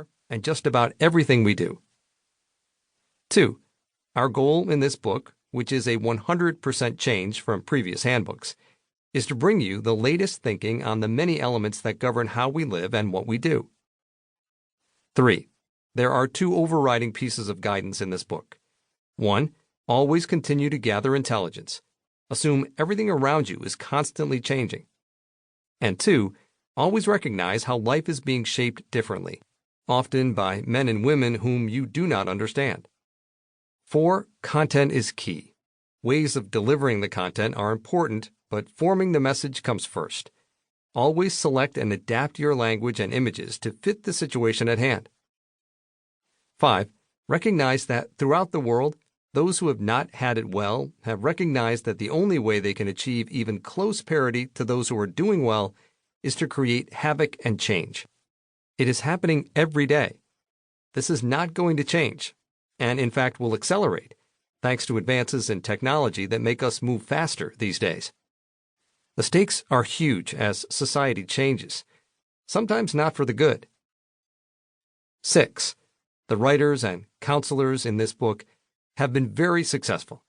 are and just about everything we do. 2. Our goal in this book, which is a 100% change from previous handbooks, is to bring you the latest thinking on the many elements that govern how we live and what we do. 3. There are 2 overriding pieces of guidance in this book. 1. Always continue to gather intelligence. Assume everything around you is constantly changing. And 2. Always recognize how life is being shaped differently, often by men and women whom you do not understand. 4. Content is key. Ways of delivering the content are important, but forming the message comes first. Always select and adapt your language and images to fit the situation at hand. 5. Recognize that throughout the world, those who have not had it well have recognized that the only way they can achieve even close parity to those who are doing well is to create havoc and change. It is happening every day. This is not going to change, and in fact will accelerate, thanks to advances in technology that make us move faster these days. The stakes are huge as society changes, sometimes not for the good. 6. The writers and counselors in this book have been very successful.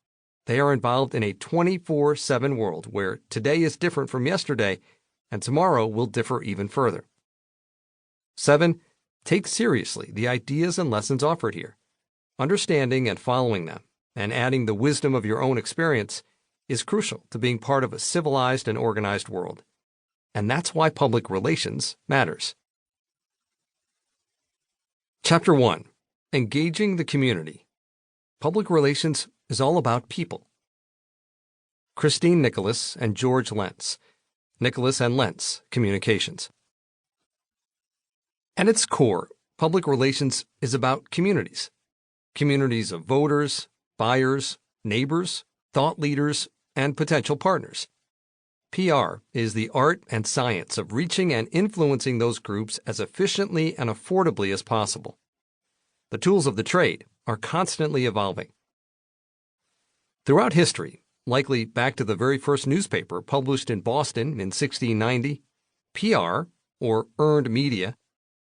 They are involved in a 24/7 world where today is different from yesterday and tomorrow will differ even further. 7. Take seriously the ideas and lessons offered here. Understanding and following them, and adding the wisdom of your own experience, is crucial to being part of a civilized and organized world. And that's why public relations matters. Chapter 1. Engaging the Community. Public relations is all about people. Christine Nicholas and George Lentz. Nicholas and Lentz Communications. At its core, public relations is about communities. Communities of voters, buyers, neighbors, thought leaders, and potential partners. PR is the art and science of reaching and influencing those groups as efficiently and affordably as possible. The tools of the trade are constantly evolving. Throughout history, likely back to the very first newspaper published in Boston in 1690, PR, or earned media,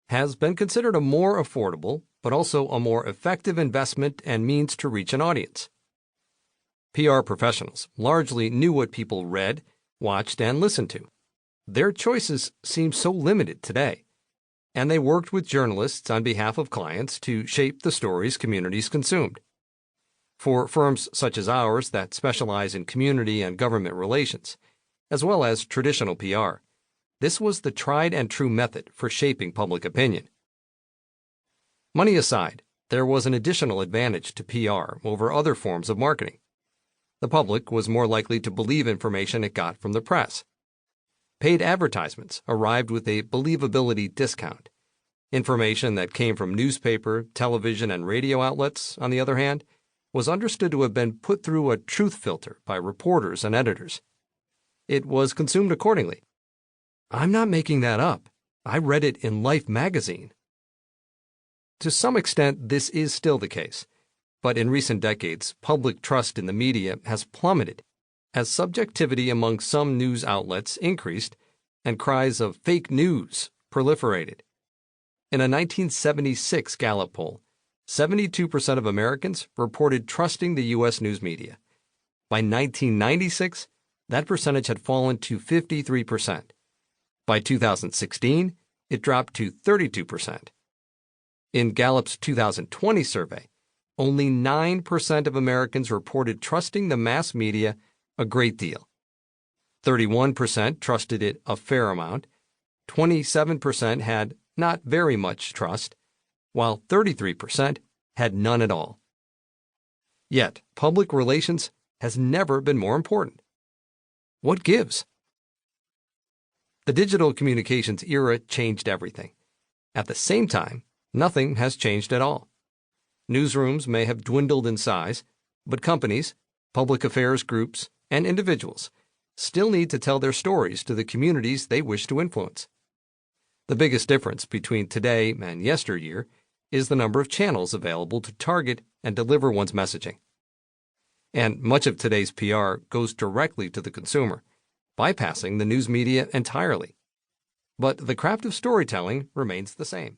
has been considered a more affordable, but also a more effective investment and means to reach an audience. PR professionals largely knew what people read, watched, and listened to. Their choices seem so limited today, and they worked with journalists on behalf of clients to shape the stories communities consumed. For firms such as ours that specialize in community and government relations, as well as traditional PR, this was the tried and true method for shaping public opinion. Money aside, there was an additional advantage to PR over other forms of marketing. The public was more likely to believe information it got from the press. Paid advertisements arrived with a believability discount. Information that came from newspaper, television, and radio outlets, on the other hand, was understood to have been put through a truth filter by reporters and editors. It was consumed accordingly. I'm not making that up. I read it in Life magazine. To some extent, this is still the case. But in recent decades, public trust in the media has plummeted as subjectivity among some news outlets increased and cries of fake news proliferated. In a 1976 Gallup poll, 72% of Americans reported trusting the U.S. news media. By 1996, that percentage had fallen to 53%. By 2016, it dropped to 32%. In Gallup's 2020 survey, only 9% of Americans reported trusting the mass media a great deal. 31% trusted it a fair amount, 27% had not very much trust, while 33% had none at all. Yet, public relations has never been more important. What gives? The digital communications era changed everything. At the same time, nothing has changed at all. Newsrooms may have dwindled in size, but companies, public affairs groups, and individuals still need to tell their stories to the communities they wish to influence. The biggest difference between today and yesteryear is the number of channels available to target and deliver one's messaging. And much of today's PR goes directly to the consumer, bypassing the news media entirely. But the craft of storytelling remains the same.